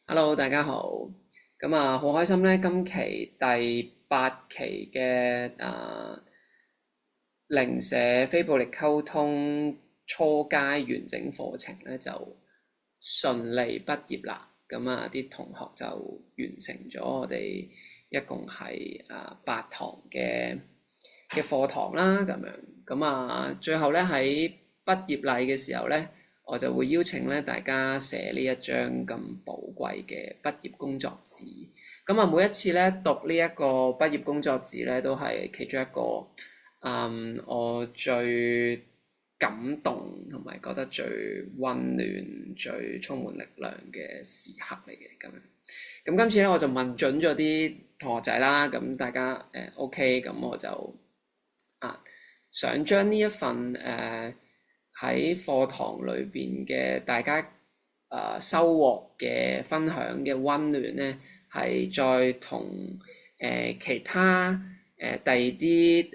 Hello，大家好。好開心咧，今期第8期嘅零舍非暴力溝通初階完整課程咧就順利畢業啦。啲同學就完成咗我哋一共係8堂嘅課堂啦。最後咧喺畢業禮嘅時候咧，我就會邀請咧大家寫呢一張咁寶貴嘅畢業工作紙。每一次咧讀呢一個畢業工作紙咧，都係其中一個我最感動同埋覺得最溫暖、最充滿力量嘅時刻嚟嘅。今次咧我就問準咗啲同學仔啦，咁大家OK，咁我就想將呢一份喺課堂裏邊嘅大家收穫嘅分享嘅溫暖咧，係再同其他第二啲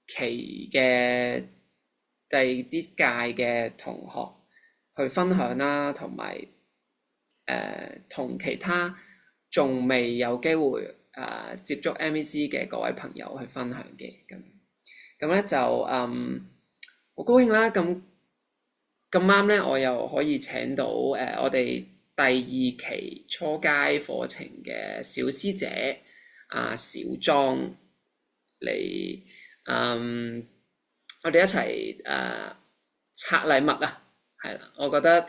期嘅第二啲屆嘅同學去分享啦，同埋同其他仲未有機會接觸 MEC 嘅各位朋友去分享嘅。咁咧就好高興啦！咁啱咧，我又可以請到我哋第2期初階課程嘅小師姐小莊嚟，我哋一齊拆禮物啊！係啦，我覺得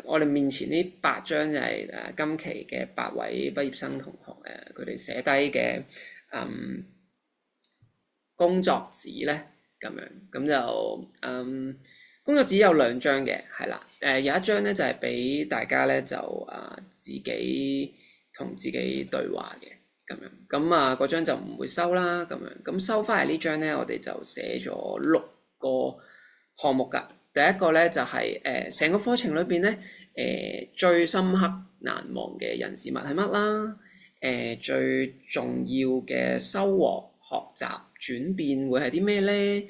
我哋面前呢8張就係今期嘅8位畢業生同學佢哋寫低嘅工作紙咧，咁就工作紙有2張嘅，係啦，有一張咧就係俾大家咧就自己同自己對話嘅，嗰張就唔會收啦，咁收翻嚟呢張咧，我哋就寫咗6個項目㗎。第一個咧就係成個課程裏邊咧最深刻難忘嘅人事物係乜啦？最重要嘅收穫、學習、轉變會係啲咩咧？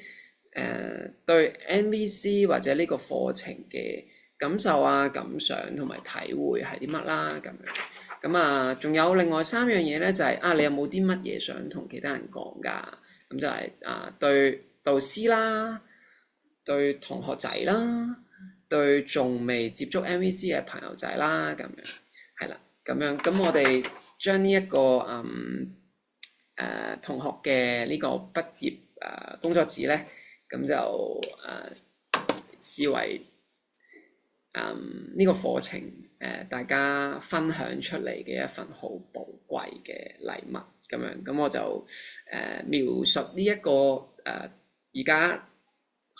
對 MEC 或者呢個課程嘅感受感想同埋體會係啲乜啦？仲有另外3樣嘢咧，就係你有冇啲乜嘢想同其他人講㗎？咁就係對導師啦，對同學仔啦，對仲未接觸 MEC 嘅朋友仔啦，係啦，咁我哋將呢一個同學嘅呢個畢業工作紙咧，咁就視為呢個課程大家分享出嚟嘅一份好寶貴嘅禮物，咁我就描述呢一個而家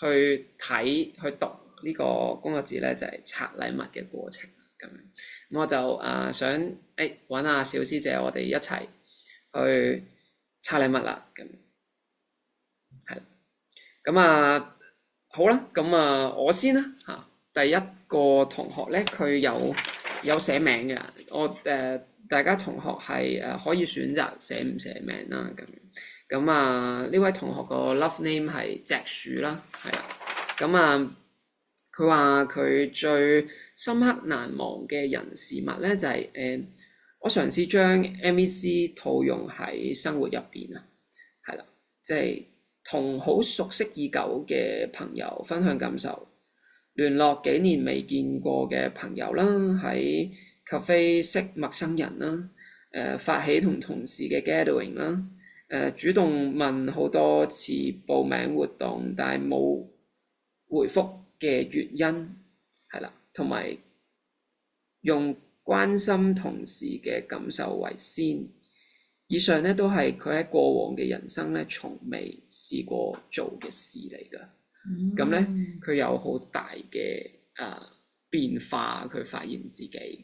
去睇去讀呢個工作紙咧，就係拆禮物嘅過程。咁我就想揾下小師姐，我哋一齊去拆禮物啦。係啦，好啦，我先啦嚇。第一個同學咧，佢有寫名嘅，大家同學係可以選擇寫唔寫名啦。呢位同學個 love name 係隻鼠啦，係啦。佢話佢最深刻難忘嘅人事物咧，就係我嘗試將 MEC 套用喺生活入邊啊，係啦，即係同好熟悉已久嘅朋友分享感受，聯絡幾年未見過嘅朋友啦，喺 cafe 識陌生人啦，發起同同事嘅 gathering 啦，主動問好多次報名活動，但係冇回覆嘅原因，係啦，同埋用關心同事嘅感受為先。以上咧都係佢喺過往嘅人生咧，從未試過做嘅事嚟㗎。咁咧佢有好大嘅變化，佢發現自己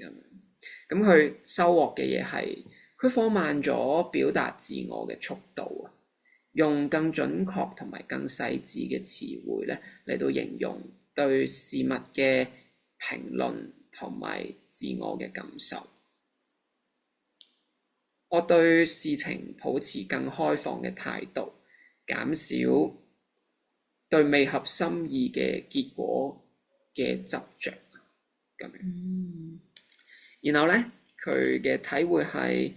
咁佢收穫嘅嘢係佢放慢咗表達自我嘅速度啊，用更準確同埋更細緻嘅詞彙咧嚟到形容對事物嘅評論同埋自我嘅感受。我對事情抱持更開放嘅態度，減少對未合心意嘅結果嘅執着。然後咧佢嘅體會係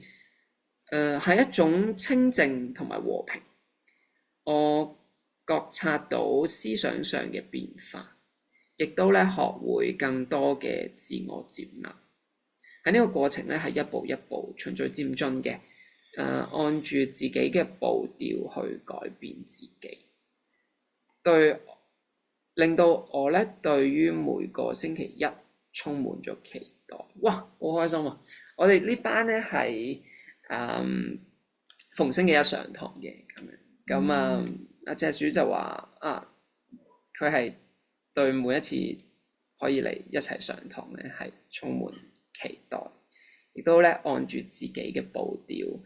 係一種清靜同埋和平。我覺察到思想上嘅變化，亦都咧學會更多嘅自我接納。喺呢個過程咧係一步一步循序漸進嘅，按住自己嘅步調去改變自己，令到我咧對於每個星期一充滿咗期待。哇，好開心啊！我哋呢班咧係逢星期一上堂嘅咁樣，阿隻鼠就話佢係對每一次可以嚟一齊上堂咧係充滿期待，亦都咧按住自己嘅步調，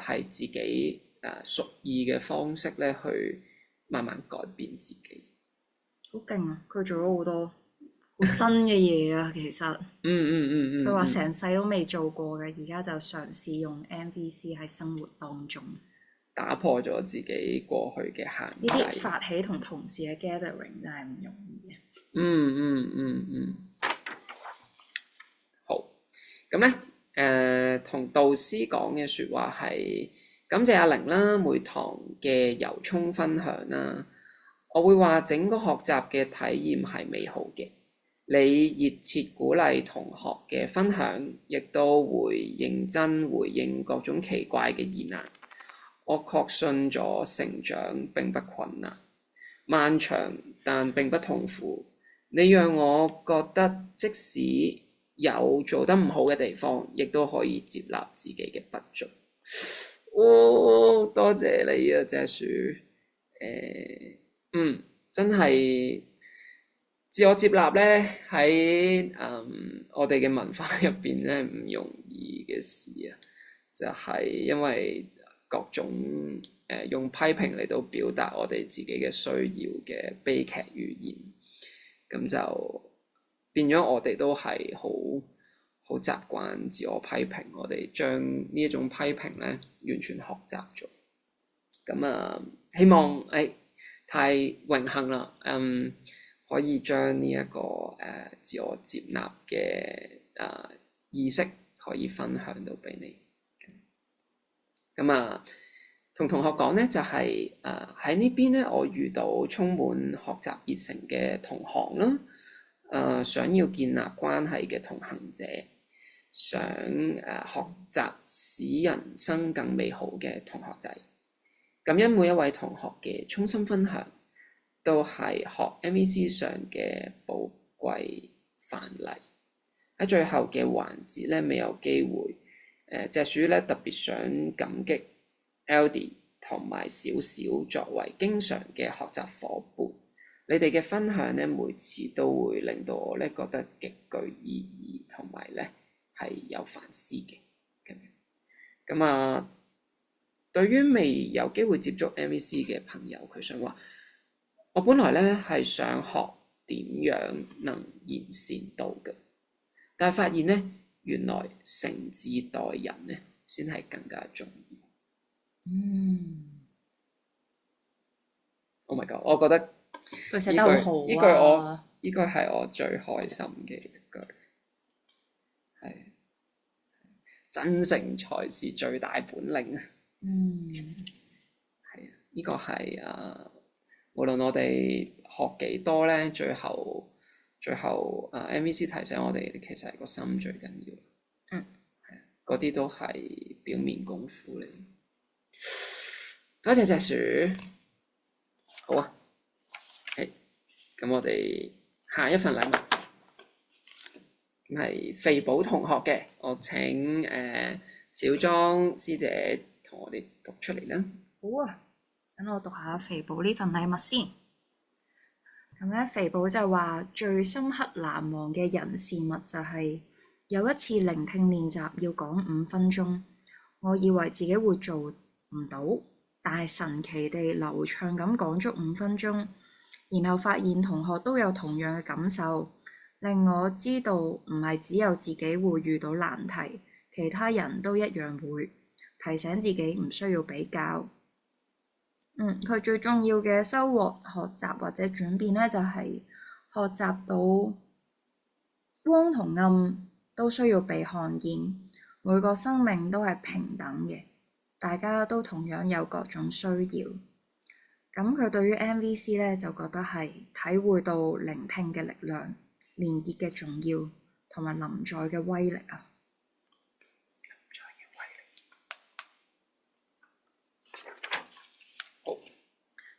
係自己屬意嘅方式咧去慢慢改變自己。好勁啊！佢做咗好多好新嘅嘢啊，其實。佢話成世都未做過嘅，而家就嘗試用 MVC 喺生活當中，打破咗自己過去嘅限制。呢啲發起同同事嘅 gathering 真係唔容易嘅。好，咁咧同導師講嘅説話係感謝阿玲啦，每堂嘅由衷分享啦，我會話整個學習嘅體驗係美好嘅。你熱切鼓勵同學嘅分享，亦都會認真回應各種奇怪嘅疑難。我確信咗成長並不困難，漫長但並不痛苦。你讓我覺得即使有做得唔好嘅地方，亦都可以接納自己嘅不足。多謝你啊，隻鼠。真係自我接納咧，喺我哋嘅文化入邊咧唔容易嘅事啊，就係因為各種用批評嚟到表達我哋自己嘅需要嘅悲劇語言，咁就變咗我哋都係好習慣自我批評，我哋將呢一種批評咧完全學習咗。咁希望太榮幸啦，可以將呢一個自我接納嘅意識可以分享到俾你。咁同同學講咧，就係喺呢邊咧，我遇到充滿學習熱誠嘅同行啦，想要建立關係嘅同行者，想學習使人生更美好嘅同學仔。感恩每一位同學嘅衷心分享，都係學 MVC 上嘅寶貴範例。喺最後嘅環節咧，未有機會，隻鼠咧特別想感激 Eldy 同埋小小作為經常嘅學習夥伴，你哋嘅分享咧每次都會令到我咧覺得極具意義，同埋咧係有反思嘅。咁對於未有機會接觸 MVC 嘅朋友，佢想話：我本來咧係想學點樣能言善道嘅，但係發現咧原來誠摯待人咧先係更加重要。Oh my god！我覺得佢寫得好好啊！呢句係我最開心嘅一句，係真誠才是最大本領啊！係啊，呢個係無論我哋學幾多咧，最後MVC 提醒我哋，其實係個心最緊要。係啊，嗰啲都係表面功夫嚟。多謝隻鼠，好啊。咁我哋下一份禮物咁係肥寶同學嘅，我請小莊師姐同我哋讀出嚟啦。好啊，等我讀下肥寶呢份禮物先。咁咧，肥寶就話最深刻難忘嘅人事物就係有一次聆聽練習要講5分鐘，我以為自己會做唔到，但係神奇地流暢咁講足5分鐘，然後發現同學都有同樣嘅感受，令我知道唔係只有自己會遇到難題，其他人都一樣會，提醒自己唔需要比較。佢最重要嘅收穫、學習或者轉變咧，就係學習到光同暗都需要被看見，每個生命都係平等嘅，大家都同樣有各種需要。咁佢對於 MVC 咧就覺得係體會到聆聽嘅力量、連結嘅重要同埋臨在嘅威力啊！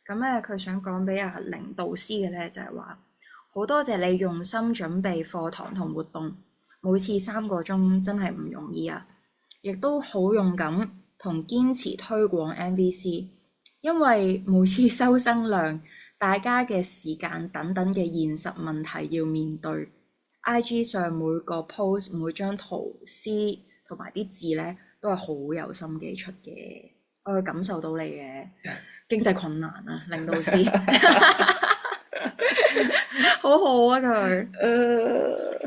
咁咧，佢想講俾阿凌導師嘅咧就係話，好多謝你用心準備課堂同活動，每次3個鐘真係唔容易啊！亦都好勇敢同堅持推廣 MVC， 因為每次收生量、大家嘅時間等等嘅現實問題要面對。IG 上每個 post 每張圖詩同埋啲字咧都係好有心機出嘅，我會感受到你嘅經濟困難啊，凌導師，好好啊佢。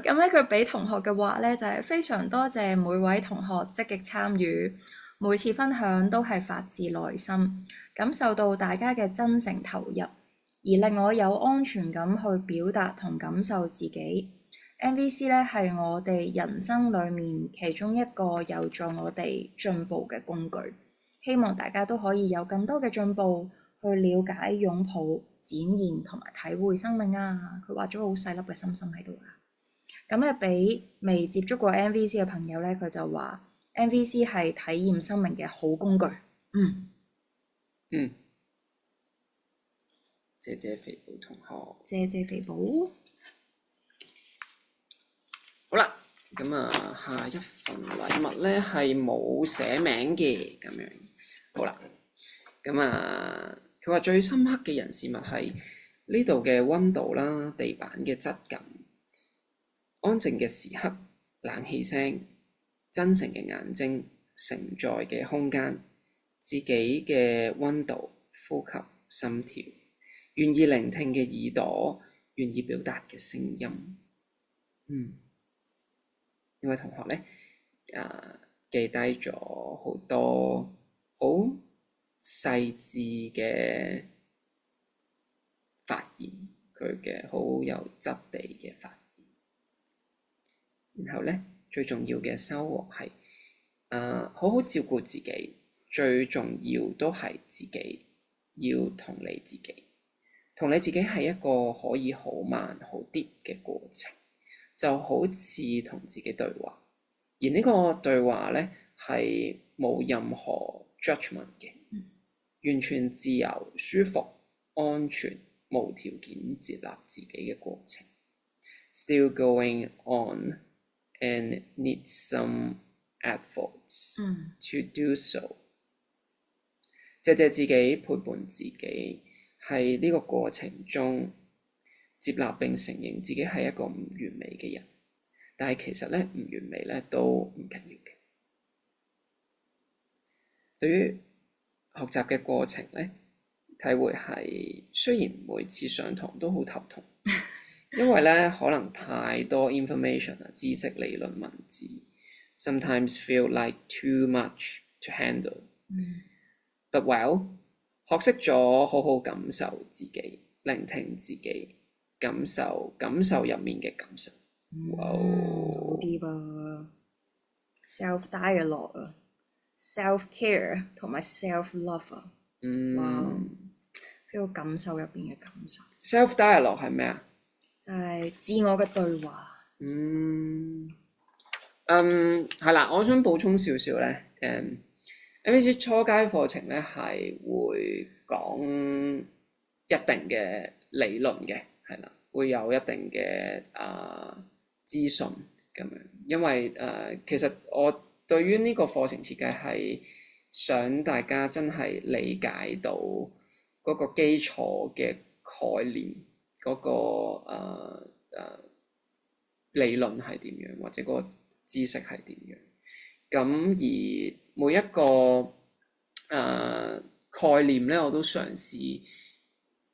咁咧佢俾同學嘅話咧就係非常多謝每位同學積極參與，每次分享都係發自內心，感受到大家嘅真誠投入，而令我有安全感去表達同感受自己。MVC 咧係我哋人生裡面其中一個有助我哋進步嘅工具。希望大家都可以有更多嘅進步，去了解、擁抱、展現同埋體會生命啊！佢畫咗個好細粒嘅心心喺度啊！咁咧，俾未接觸過 MVC 嘅朋友咧，佢就話 MVC 係體驗生命嘅好工具。謝謝肥寶同學。謝謝肥寶。好啦，咁啊，下一份禮物咧係冇寫名嘅咁樣。好啦，咁啊，佢話最深刻嘅人事物係呢度嘅溫度啦、地板嘅質感、安靜嘅時刻、冷氣聲、真誠嘅眼睛、承載嘅空間、自己嘅溫度、呼吸、心跳、願意聆聽嘅耳朵、願意表達嘅聲音。呢位同學咧，記低咗好多好細緻嘅發言，佢嘅好有質地嘅發言。然後咧，最重要嘅收穫係好好照顧自己，最重要都係自己要同理自己。同理自己係一個可以好慢好 deep 嘅過程。就好似同自己對話，而呢個對話咧係冇任何 judgment 嘅，完全自由、舒服、安全、無條件接納自己嘅過程。Still going on and need some efforts to do so。謝謝自己，陪伴自己，喺呢個過程中，接納並承認自己係一個唔完美嘅人，但係其實咧唔完美咧都唔緊要嘅。對於學習嘅過程咧，體會係雖然每次上堂都好頭痛，因為咧可能太多 information 啊、知識、理論、文字 ，sometimes feel like too much to handle。But well，學識咗好好感受自己，聆聽自己。感受入面嘅感受，好 deep 啊 ！self dialogue 啊 ，self care 同埋 self love 啊，哇！feel 感受入邊嘅感受。self dialogue 係咩啊？就係自我嘅對話。係啦，我想補充少少咧。MVC 初階課程咧係會講一定嘅理論嘅。係啦，會有一定嘅資訊咁樣，因為其實我對於呢個課程設計係想大家真係理解到嗰個基礎嘅概念，嗰個理論係點樣，或者嗰個知識係點樣。咁而每一個概念咧，我都嘗試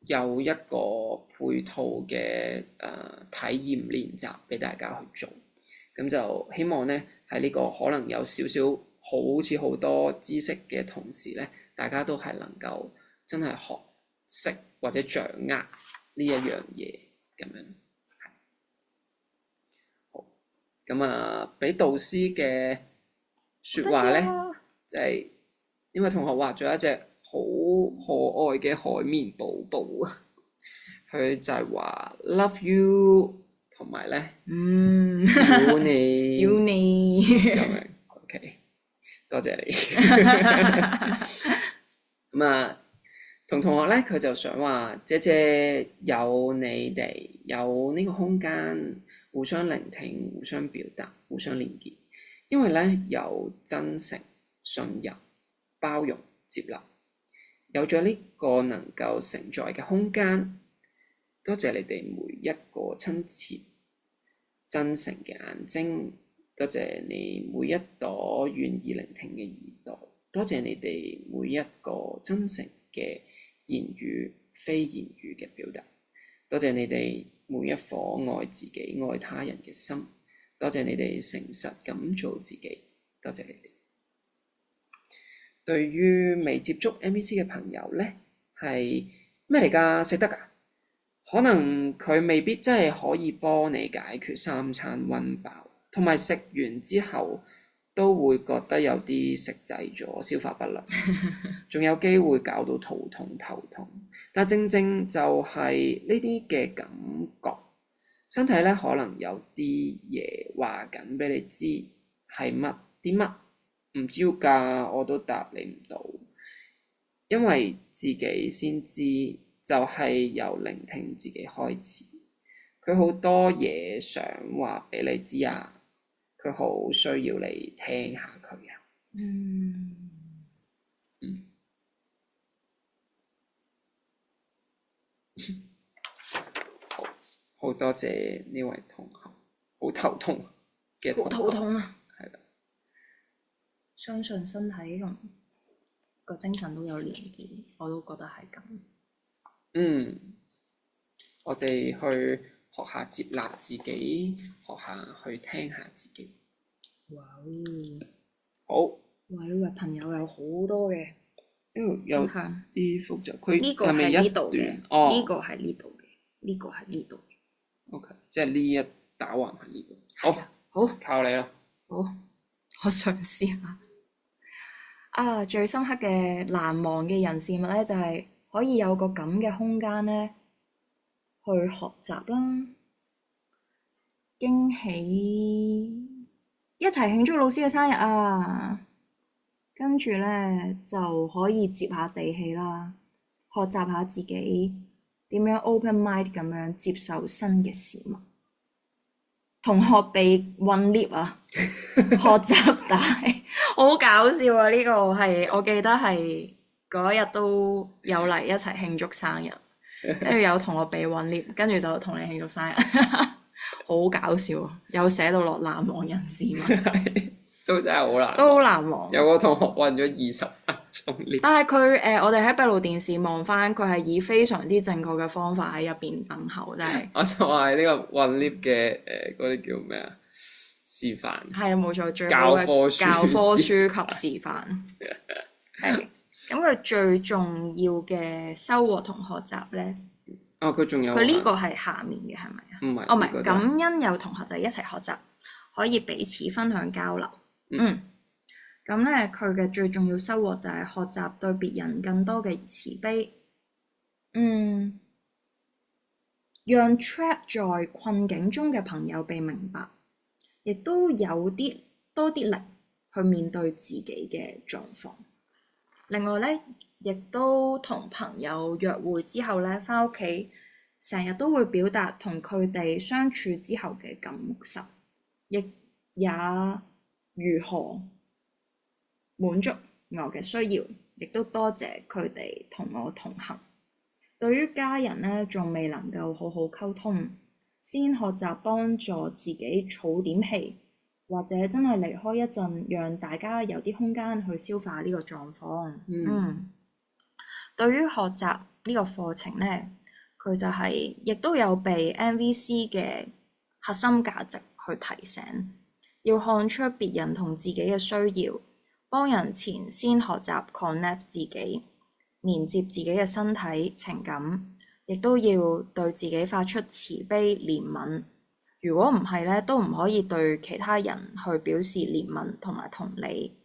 有一個配套嘅體驗練習俾大家去做，咁就希望咧喺呢個可能有少少好似好多知識嘅同時咧，大家都係能夠真係學識或者掌握呢一樣嘢咁樣。好，咁俾導師嘅説話咧，就係因為同學畫咗一隻好可愛嘅海綿寶寶啊，佢就係話 love you 同埋咧要你要你咁樣 OK， 多謝你咁啊。同學咧，佢就想話，姐姐有你哋有呢個空間，互相聆聽、互相表達、互相連結，因為咧有真誠、信任、包容、接納，有咗呢個能夠承載嘅空間。多謝你哋每一個親切、真誠嘅眼睛，多謝你每一朵願意聆聽嘅耳朵，多謝你哋每一個真誠嘅言語、非言語嘅表達，多謝你哋每一顆愛自己、愛他人嘅心，多謝你哋誠實咁做自己，多謝你哋。對於未接觸 MEC 嘅朋友呢，係咩嚟㗎？食得㗎？可能佢未必真係可以幫你解決三餐溫飽，同埋食完之後都會覺得有啲食滯咗，消化不良，仲有機會搞到肚痛頭痛。但正正就係呢啲嘅感覺，身體咧可能有啲嘢話緊俾你知係乜啲乜，唔知㗎，我都答你唔到，因為自己先知，就係由聆聽自己開始。佢好多嘢想話俾你知啊，佢好需要你聽下佢啊。好多謝呢位同學，好頭痛嘅同學，好肚痛啊！係啦，相信身體同個精神都有連結，我都覺得係咁。我哋去學下接納自己，學下去聽下自己。哇哦！好，哇！呢位朋友有好多嘅有分享，啲複雜。佢呢個係咪係呢度嘅，一段？哦，呢個係呢度嘅，呢個係呢度嘅。OK，即係呢一打橫係呢度。好，好，靠你啦。好，我嘗試下。啊，最深刻嘅難忘嘅人事物咧，就係可以有個咁嘅空間咧，去學習啦，驚喜，一齊慶祝老師嘅生日啊！跟住咧就可以接下地氣啦，學習下自己點樣 open mind 咁樣接受新嘅事物。同學被困 lift 啊，學習大，好搞笑啊！呢個係我記得係嗰一日都有嚟一齊慶祝生日，跟住有同學被困 lift，跟住就同你慶祝生日，好搞笑啊！有寫到落難忘人事物。都真係好難，都好難忘。有個同學困咗20分鐘 lift，但係佢我哋喺閉路電視望翻，佢係以非常之正確嘅方法喺入邊等候，真係。我就話係呢個困 lift 嘅嗰啲叫咩啊？示範。係啊，冇錯，最好嘅教科書及示範。係。咁佢最重要嘅收穫同學習咧？佢仲有。佢呢個係下面嘅係咪啊？唔係。唔係，感恩有同學就一齊學習，可以彼此分享交流。咁咧，佢嘅最重要收穫就係學習對別人更多嘅慈悲。讓 trap 在困境中嘅朋友被明白，亦都有多啲力去面對自己嘅狀況。另外咧，亦都同朋友約會之後咧，返屋企成日都會表達同佢哋相處之後嘅感受，亦也如何滿足我嘅需要，亦都多謝佢哋同我同行。對於家人呢，仲未能夠好好溝通，先學習幫助自己儲點氣，或者真係離開一陣，讓大家有啲空間去消化呢個狀況。對於學習呢個課程呢，佢就係亦都有被 MVC 嘅核心價值去提醒，要看出別人同自己嘅需要，幫人前先學習 connect 自己，連接自己嘅身體情感，亦都要對自己發出慈悲憐憫，如果唔係咧，都唔可以對其他人去表示憐憫同埋同理，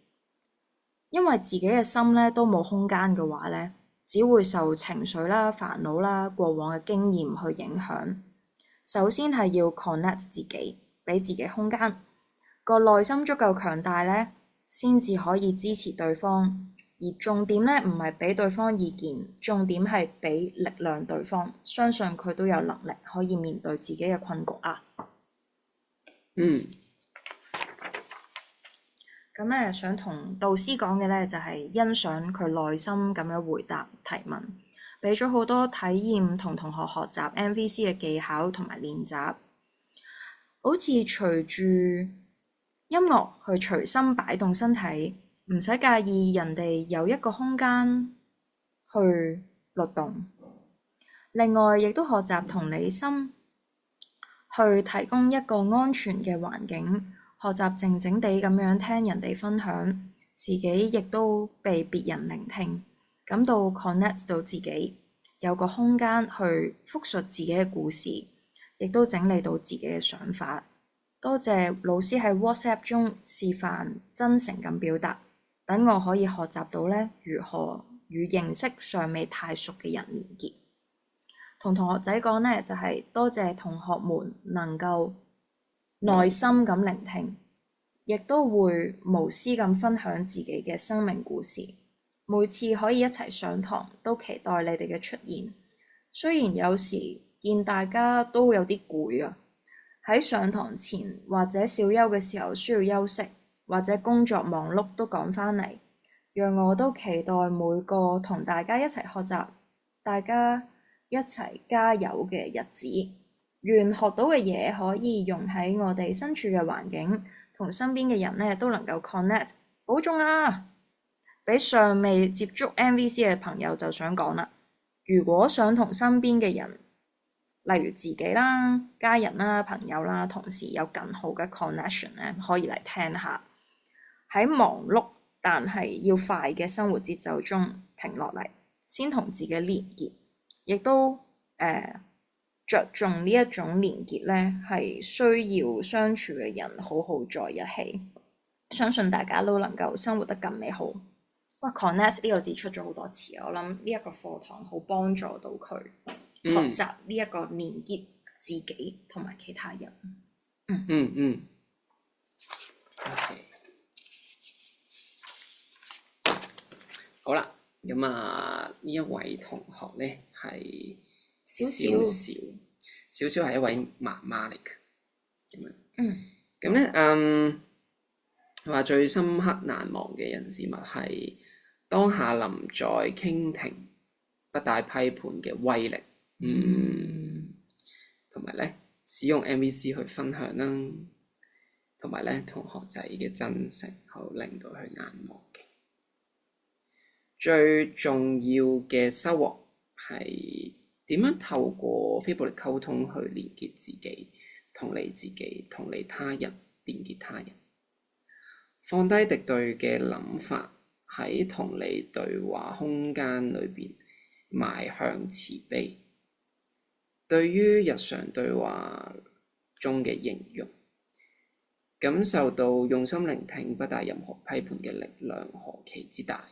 因為自己嘅心咧都冇空間嘅話咧，只會受情緒啦、煩惱啦、過往嘅經驗去影響。首先係要 connect 自己，俾自己空間，個內心足夠強大咧，先至可以支持對方。而重點咧唔係俾對方意見，重點係俾力量對方，相信佢都有能力可以面對自己嘅困局啊。咁咧想同導師講嘅咧就係欣賞佢內心咁樣回答提問，俾咗好多體驗同同學學習 MVC 嘅技巧同埋練習，好似隨住音樂去隨心擺動身體，唔使介意人哋有一個空間去律動。另外亦都學習同理心，去提供一個安全嘅環境，學習靜靜地咁樣聽人哋分享，自己亦都被別人聆聽，感到 connect 到自己，有個空間去複述自己嘅故事，亦都整理到自己嘅想法。多謝老師喺 WhatsApp 中示範真誠咁表達，等我可以學習到呢如何與認識尚未太熟嘅人連結。同同學仔講呢，就係多謝同學們能夠耐心咁聆聽，亦都會無私咁分享自己嘅生命故事。每次可以一齊上堂，都期待你哋嘅出現。雖然有時見大家都有啲攰啊，喺上堂前或者小休嘅時候需要休息，或者工作忙碌都趕返嚟，讓我都期待每個同大家一齊學習，大家一齊加油嘅日子。願學到嘅嘢可以用喺我哋身處嘅環境，同身邊嘅人呢都能夠 connect。保重啊！俾尚未接觸 MVC 嘅朋友就想講啦，如果想同身邊嘅人，例如自己啦、家人啦、朋友啦、同事有更好嘅 connection 咧，可以嚟聽下。喺忙碌但係要快嘅生活節奏中停落嚟，先同自己連結，亦都着重呢一種連結咧，係需要相處嘅人好好在一起。相信大家都能夠生活得更美好。哇 connect 呢個字出咗好多次，我諗呢一個課堂好幫助到佢學習呢一個連結自己同埋其他人。多謝。好啦，咁呢一位同學咧係少少係一位媽媽嚟嘅，咁樣。咁咧話最深刻難忘嘅人事物係當下臨在傾聽，不帶批判嘅威力。同埋咧使用 MVC 去分享啦，同埋咧同學仔嘅真誠，好令到佢難忘嘅。最重要嘅收穫係點樣透過非暴力溝通去連結自己、同理自己、同理他人、連結他人，放低敵對嘅諗法，喺同理對話空間裏邊邁向慈悲。對於日常對話中嘅形容，感受到用心聆聽不帶任何批判嘅力量何其之大，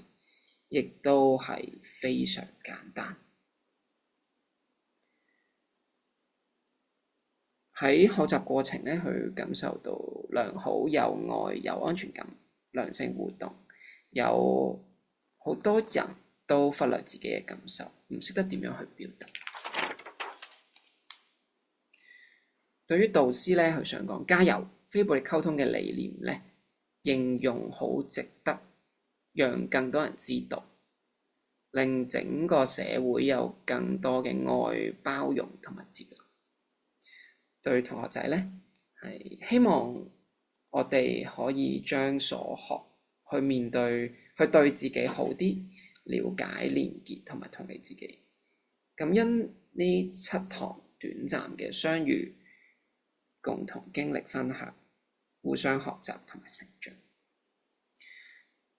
亦都係非常簡單。喺學習過程咧，去感受到良好、有愛、有安全感、良性互動，有好多人都忽略自己嘅感受，唔識得點樣去表達。對於導師咧，佢想講加油，非暴力溝通嘅理念咧，應用好值得讓更多人知道，令整個社會有更多嘅愛、包容同埋接納。對同學仔咧，係希望我哋可以將所學去面對，去對自己好啲，了解、連結同埋同理自己。感恩呢7堂短暫嘅相遇，共同經歷分享，互相學習同埋成長。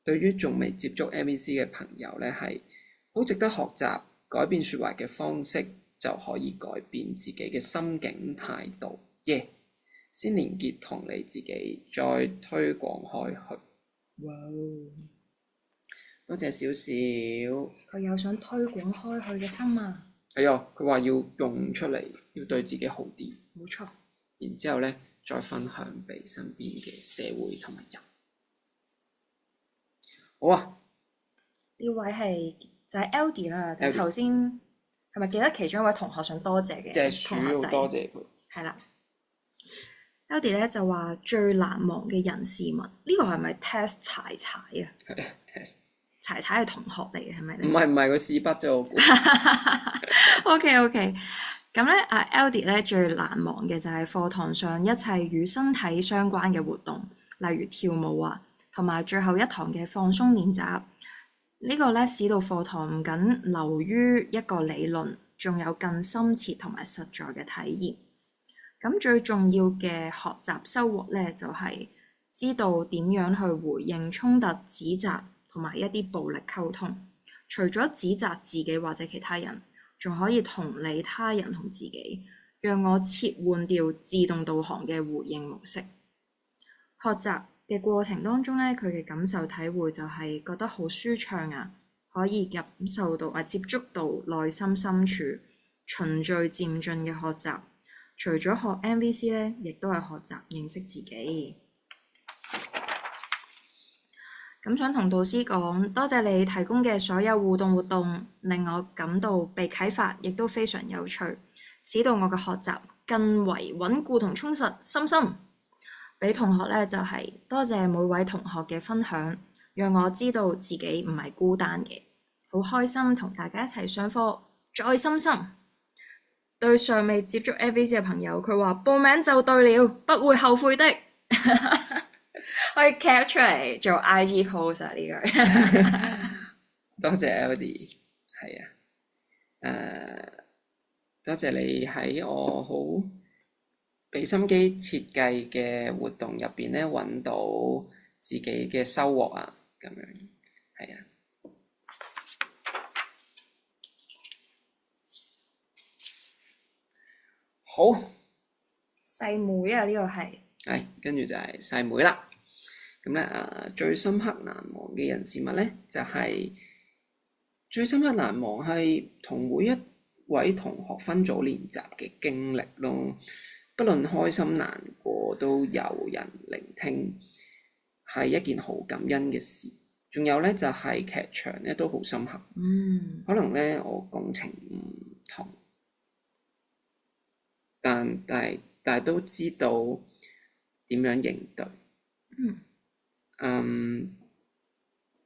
對於仲未接觸 MVC 嘅朋友咧，係好值得學習改變説話嘅方式，就可以改變自己嘅心境態度。先連結同你自己，再推廣開去。哇！多謝少少。佢有想推廣開去嘅心啊！係啊，佢話要用出嚟，要對自己好啲。冇錯。然之後咧，再分享俾身邊嘅社會同埋人。好啊！呢位係就係 Eldy 啦，就係頭先係咪記得其中一位同學想多謝嘅隻鼠要多謝佢。係啦，Eldy 咧就話最難忘嘅人事物，呢個係咪 test 柴柴啊？係 test。柴柴係同學嚟嘅係咪？唔係，佢試筆啫，我估。OK，咁咧阿 Eldy 咧最難忘嘅就係課堂上一切與身體相關嘅活動，例如跳舞啊，同埋最後一堂嘅放鬆練習。呢個咧使到課堂唔僅流於一個理論，仲有更深切同埋實在嘅體驗。咁最重要嘅學習收穫咧，就係知道點樣去回應衝突、指責同埋一啲暴力溝通。除咗指責自己或者其他人，仲可以同理他人同自己，讓我切換掉自動導航嘅回應模式。學習嘅過程當中咧，佢嘅感受體會就係覺得好舒暢啊，可以感受到接觸到內心深處，循序漸進嘅學習。除咗學 MVC 咧，亦都係學習認識自己。咁想同導師講，多謝你提供嘅所有互動活動，令我感到被啟發，亦都非常有趣，使到我嘅學習更為穩固同充實。深深俾同學咧就係多謝每位同學嘅分享，讓我知道自己唔係孤單嘅，好開心同大家一齊上課。再深深對尚未接觸 MVC 嘅朋友，佢話報名就對了，不會後悔的。可以 cap 出嚟做 IG post 啊！呢句多謝 Eldy， 係啊，多謝你喺我好俾心機設計嘅活動入邊咧，揾到自己嘅收穫啊，咁樣係啊。好，細妹啊，呢個係跟住就係細妹啦。咁咧最深刻難忘嘅人事物咧，就係最深刻難忘係同每一位同學分組練習嘅經歷咯。不論開心難過，都有人聆聽，係一件好感恩嘅事。仲有咧就係劇場咧都好深刻。可能咧我共情唔同，但係都知道點樣應對。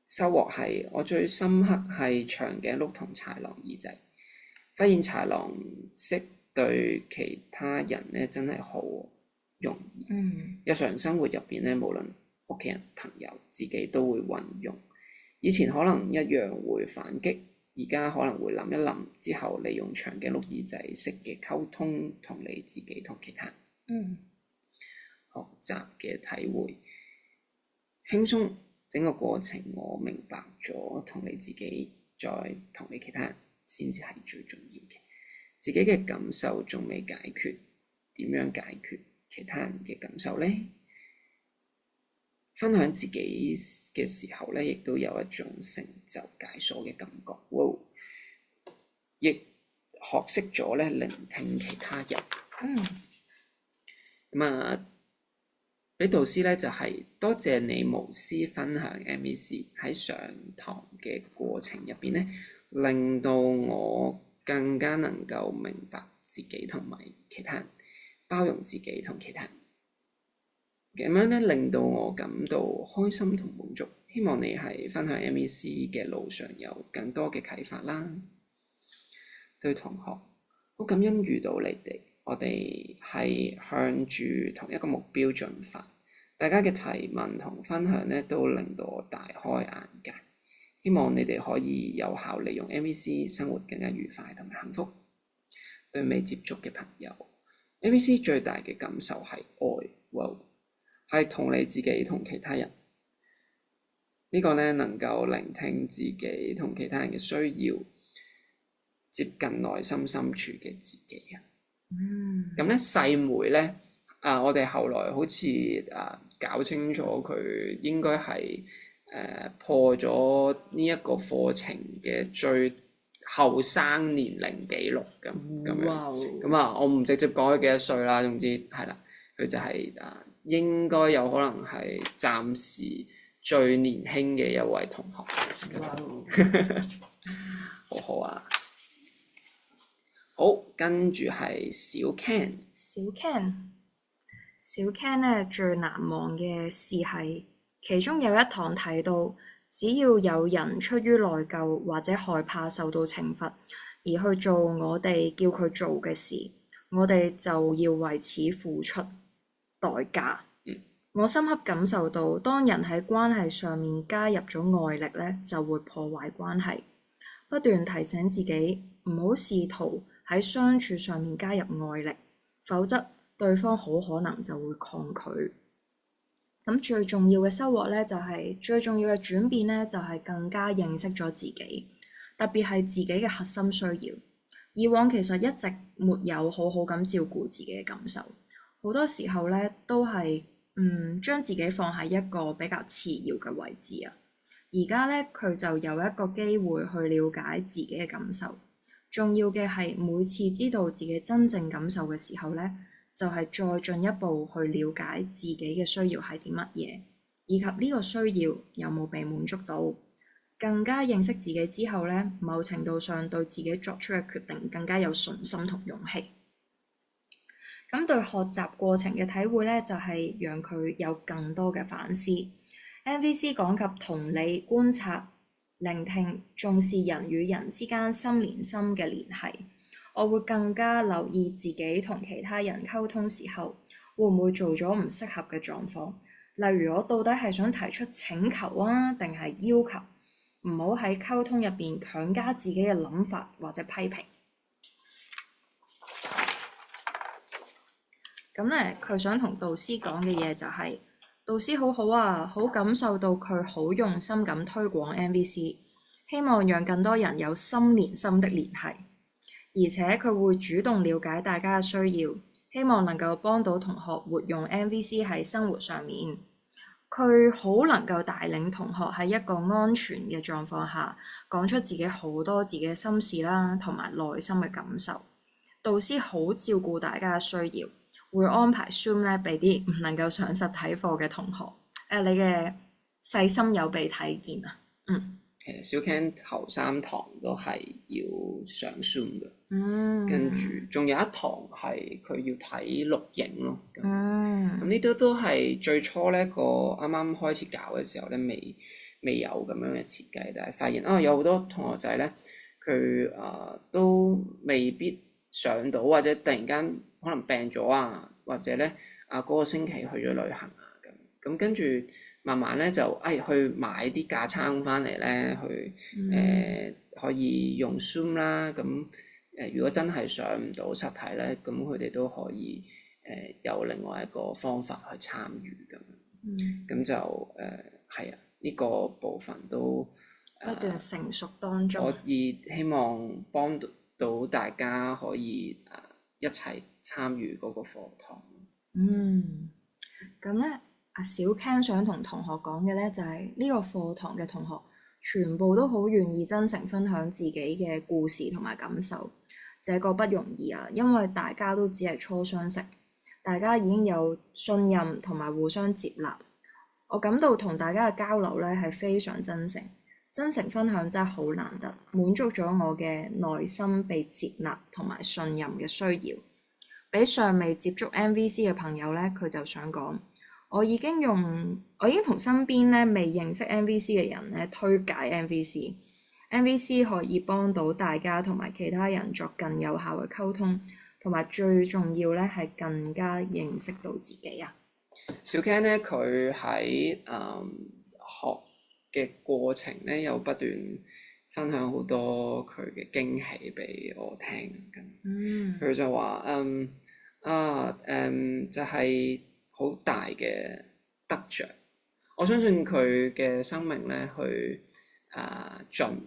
收穫係我最深刻係長頸鹿同豺狼耳仔，發現豺狼識對其他人咧真係好容易。日常生活入邊咧，無論屋企人、朋友、自己都會運用。以前可能一樣會反擊，而家可能會諗一諗之後，利用長頸鹿耳仔式嘅溝通同你自己同其他人。學習嘅體會輕鬆，整個過程我明白咗，同你自己再同你其他人先至係最重要嘅。自己嘅感受仲未解決，點樣解決其他人嘅感受呢？分享自己嘅時候咧，亦都有一種成就解鎖嘅感覺。亦學識咗咧聆聽其他人。俾導師咧就係多謝你無私分享 MVC 喺上堂嘅過程入邊咧，令到我更加能夠明白自己同埋其他人，包容自己同其他人，咁樣咧令到我感到開心同滿足。希望你喺分享 MVC 嘅路上有更多嘅啟發啦。對同學好感恩遇到你哋，我哋係向住同一個目標進發。大家嘅提問同分享咧，都令到我大開眼界。希望你哋可以有效利用 MVC， 生活更加愉快同埋幸福。對未接觸嘅朋友，MVC 最大嘅感受係愛，係同你自己同其他人。呢個咧能夠聆聽自己同其他人嘅需要，接近內心深處嘅自己啊。咁咧細妹咧我哋後來好似搞清楚佢應該係破咗呢一個課程嘅最後生年齡紀錄咁樣。咁我唔直接講佢幾多歲啦，總之係啦，佢就係應該有可能係暫時最年輕嘅一位同學。好好啊！好，跟住係小 Ken。小 Ken 咧最難忘嘅事係，其中有一堂睇到，只要有人出於內疚或者害怕受到懲罰，而去做我哋叫佢做嘅事，我哋就要為此付出代價。我深刻感受到，當人喺關係上面加入咗外力咧，就會破壞關係。不斷提醒自己唔好試圖喺相處上面加入外力，否則對方好可能就會抗拒。咁最重要嘅收穫咧，最重要嘅轉變咧，就係更加認識咗自己，特別係自己嘅核心需要。以往其實一直沒有好好咁照顧自己嘅感受，好多時候咧都係將自己放喺一個比較次要嘅位置啊。而家咧佢就有一個機會去了解自己嘅感受。重要嘅係每次知道自己真正感受嘅時候咧，就係再進一步去了解自己嘅需要係啲乜嘢，以及呢個需要有冇被滿足到。更加認識自己之後咧，某程度上對自己作出嘅決定更加有信心同勇氣。咁對學習過程嘅體會咧，就係讓佢有更多嘅反思。MVC 講及同理、觀察、聆聽、重視人與人之間心連心嘅聯繫。我會更加留意自己同其他人溝通時候，會唔會做咗唔適合嘅狀況。例如我到底係想提出請求啊，定係要求？唔好喺溝通入邊強加自己嘅諗法或者批評。咁咧，佢想同導師講嘅嘢就係，導師好好啊，好感受到佢好用心咁推廣 MVC， 希望讓更多人有心連心的聯繫，而且佢會主動了解大家嘅需要，希望能夠幫到同學活用 MVC 喺生活上面。佢好能夠帶領同學喺一個安全嘅狀況下講出自己好多自己嘅心事啦，同埋內心嘅感受。導師好照顧大家嘅需要，會安排 Zoom 咧俾啲唔能夠上實體課嘅同學。你嘅細心有被睇見啊！其實小 Ken 頭3堂都係要上 Zoom 嘅，跟住仲有一堂係佢要睇錄影咯。咁呢啲都係最初咧個啱啱開始搞嘅時候咧，未有咁樣嘅設計，但係發現有好多同學仔咧，佢都未必上到，或者突然間可能病咗啊，或者咧嗰個星期去咗旅行啊咁跟住。慢慢咧就去買啲架撐翻嚟咧，去可以用 Zoom 啦。咁如果真係上唔到實體咧，咁佢哋都可以有另外一個方法去參與咁。咁就係啊，呢個部分都不斷成熟當中。可以希望幫到大家可以一齊參與嗰個課堂。咁咧。小 Ken 想同同學講嘅咧，就係呢個課堂嘅同學全部都好願意真誠分享自己嘅故事同埋感受，這個不容易啊！因為大家都只係初相識，大家已經有信任同埋互相接納。我感到同大家嘅交流咧係非常真誠，真誠分享真係好難得，滿足咗我嘅內心被接納同埋信任嘅需要。俾尚未接觸 MVC 嘅朋友咧，佢就想講。我已經同身邊咧未認識 MVC 嘅人咧推介 MVC 可以幫到大家同埋其他人作更有效嘅溝通，同埋最重要咧係更加認識到自己啊。小 Ken 咧佢喺學嘅過程咧有不斷分享好多佢嘅驚喜俾我聽咁。佢就話就係。好大嘅得着，我相信佢嘅生命咧，去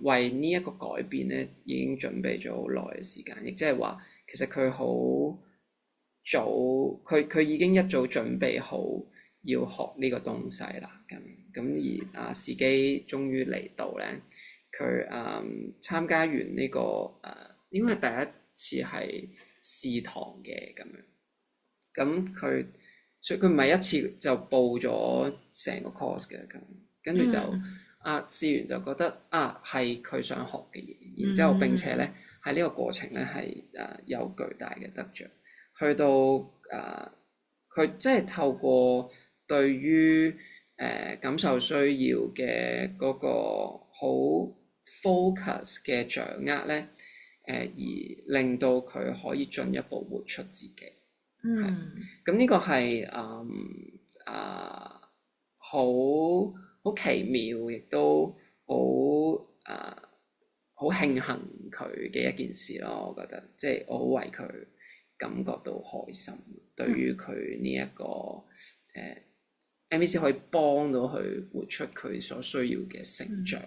為呢一個改變咧，已經準備咗好耐嘅時間，亦即係話，其實佢好早佢已經一早準備好要學呢個東西啦，咁而時機終於嚟到咧，佢參加完呢個應該係第一次係試堂嘅咁樣，咁所以佢唔係一次就報咗成個 course 嘅咁，跟住就試完就覺得係佢想學嘅嘢，然之後並且咧喺呢個過程咧係有巨大嘅得着，去到佢即係透過對於感受需要嘅嗰個好 focus 嘅掌握咧，而令到佢可以進一步活出自己。咁呢個係好奇妙，亦都好慶幸佢嘅一件事咯。我覺得即係我好為佢感覺到開心，對於佢呢一個MVC 可以幫到佢活出佢所需要嘅成長，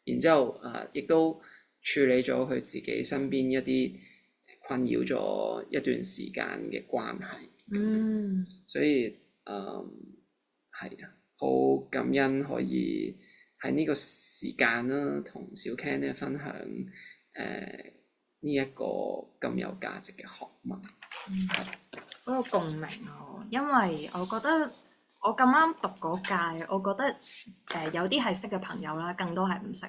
然之後亦都處理咗佢自己身邊一啲困擾咗一段時間嘅關係。所以係好感恩可以喺呢個時間啦，同小 Ken 咧分享呢一個咁有價值嘅學問。好有共鳴啊！因為我覺得我咁啱讀嗰屆，我覺得有啲係識嘅朋友啦，更多係唔識。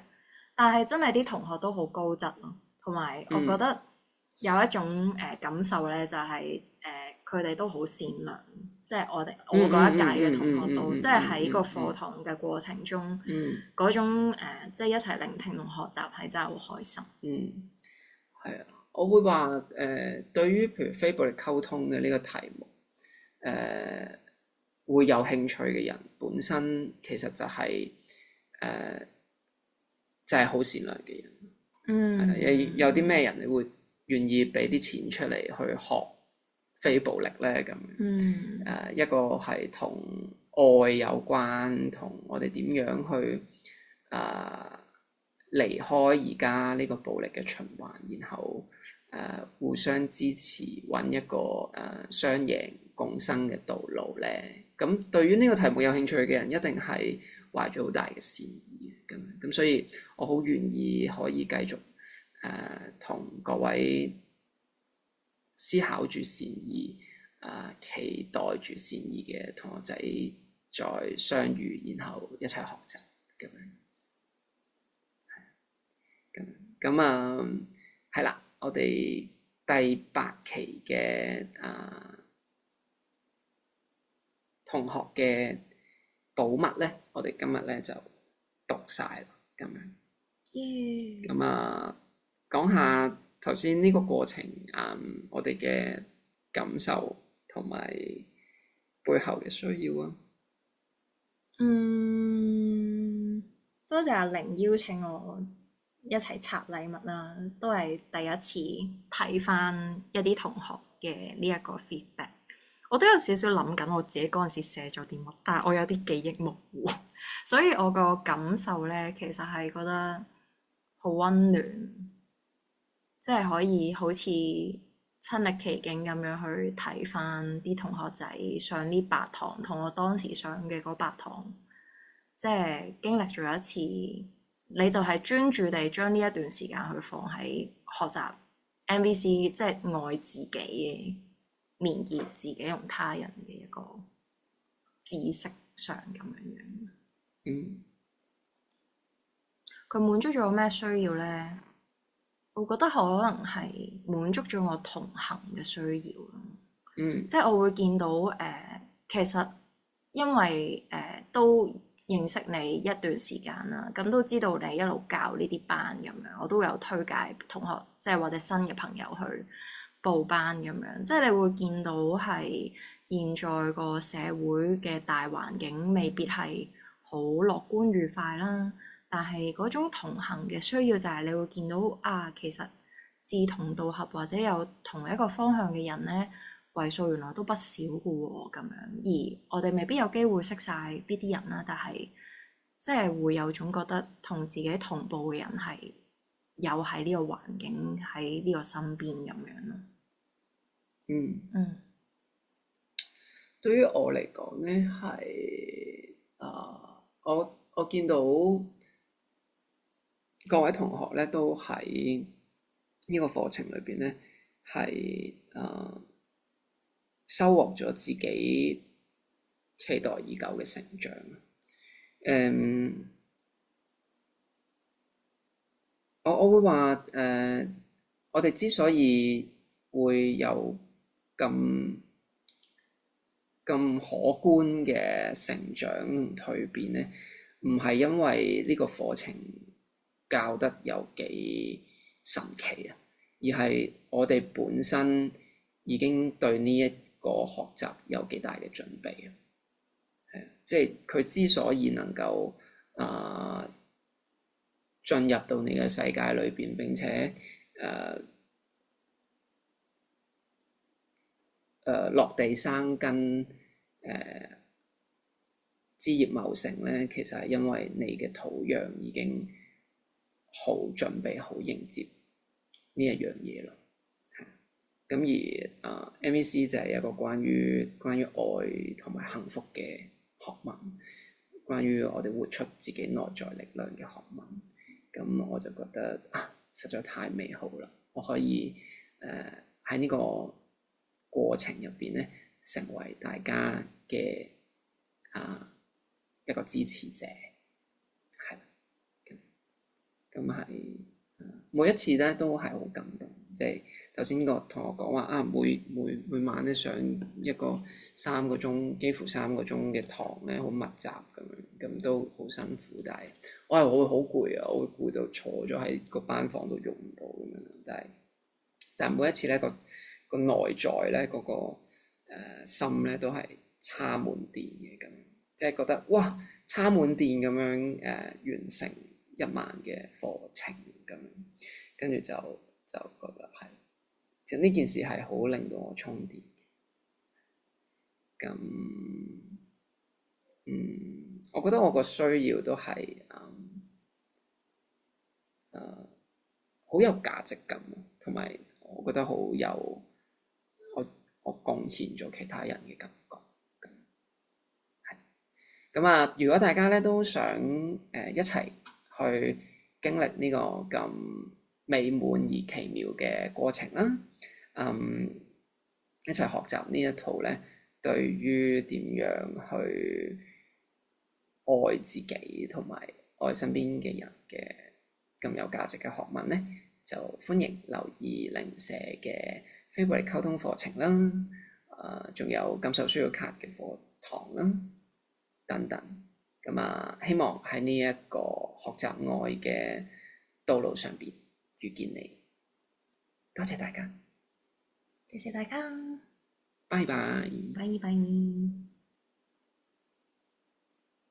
但係真係啲同學都好高質咯，同埋我覺得有一種感受咧，就係佢哋都好善良，即係我嗰一屆嘅同學都，即係喺個課堂嘅過程中，嗰種即係一齊聆聽同學習係真係好開心。係啊，我會話對於譬如非暴力溝通嘅呢個題目，會有興趣嘅人本身其實就係就係好善良嘅人。有啲咩人你會願意俾啲錢出嚟去學非暴力咧？咁一個係同愛有關，同我哋點樣去離開而家呢個暴力嘅循環，然後互相支持，揾一個雙贏共生嘅道路咧。咁對於呢個題目有興趣嘅人，一定係懷咗好大嘅善意嘅。咁所以我好願意可以繼續同各位思考住善意，期待住善意嘅同學仔再相遇，然後一齊學習咁樣。咁係啦，我哋第8期嘅同學嘅寶物咧，我哋今日咧就讀晒啦，咁樣。咁講下頭先呢個過程，我哋嘅感受同埋背後嘅需要啊。多謝阿玲邀請我一齊拆禮物啦，都係第一次睇翻一啲同學嘅呢一個 feedback。我都有少少諗緊我自己嗰陣時寫咗啲乜，但係我有啲記憶模糊，所以我個感受咧其實係覺得好溫暖，即係可以好似親歷其境咁樣去睇翻啲同學仔上呢8堂，同我當時上嘅嗰8堂，即係經歷咗一次。你就係專注地將呢一段時間去放喺學習 MVC， 即係愛自己嘅連結自己同他人嘅一個知識上咁樣。佢滿足咗我咩需要咧？我覺得可能係滿足咗我同行嘅需要咯。即係我會見到其實因為都認識你一段時間啦，咁都知道你一路教呢啲班咁樣，我都有推介同學，即係或者新嘅朋友去報班咁樣。即係你會見到係現在個社會嘅大環境未必係好樂觀愉快啦，但係嗰種同行嘅需要就係你會見到其實志同道合或者有同一個方向嘅人咧，為數原來都不少嘅喎，咁樣。而我哋未必有機會識晒呢啲人啦，但係即係會有種覺得同自己同步嘅人係有喺呢個環境喺呢個身邊咁樣咯。對於我嚟講咧，係我見到各位同學咧都喺呢個課程裏邊咧係收穫咗自己期待已久嘅成長。我會話我哋之所以會有咁可觀嘅成長蛻變咧，唔係因為呢個課程教得有幾神奇啊，而係我哋本身已經對呢一個學習有幾大嘅準備啊。係，即係佢之所以能夠進入到你嘅世界裏邊，並且落地生根，枝葉茂盛咧，其實係因為你嘅土壤已經好準備好迎接呢一樣嘢咯。咁而MEC 就係一個關於愛同埋幸福嘅學問，關於我哋活出自己內在力量嘅學問。咁我就覺得實在太美好啦！我可以喺呢個過程入邊咧，成為大家嘅一個支持者，係啦。咁係每一次咧都係好感動。即係頭先個同學講話每晚咧上一個3個鐘，幾乎3個鐘嘅堂咧，好密集咁樣，咁都好辛苦。但係我係會好攰啊，我會攰到坐咗喺個班房度用唔到咁樣。但係每一次咧個內在咧嗰個心咧都係叉滿電嘅咁，即係覺得哇叉滿電咁樣完成1晚嘅課程咁樣，跟住就覺得係，其實呢件事係好令到我充電。咁我覺得我個需要都係好有價值感，同埋我覺得好有我貢獻咗其他人嘅感覺。咁如果大家咧都想一齊去經歷呢個咁美滿而奇妙嘅過程啦，一齊學習呢一套咧，對於點樣去愛自己同埋愛身邊嘅人嘅咁有價值嘅學問咧，就歡迎留意零舍嘅非暴力溝通課程啦，仲有感受需要卡嘅課堂啦，等等。咁希望喺呢一個學習愛嘅道路上邊遇見你。多謝大家，謝謝大家，拜拜。拜拜。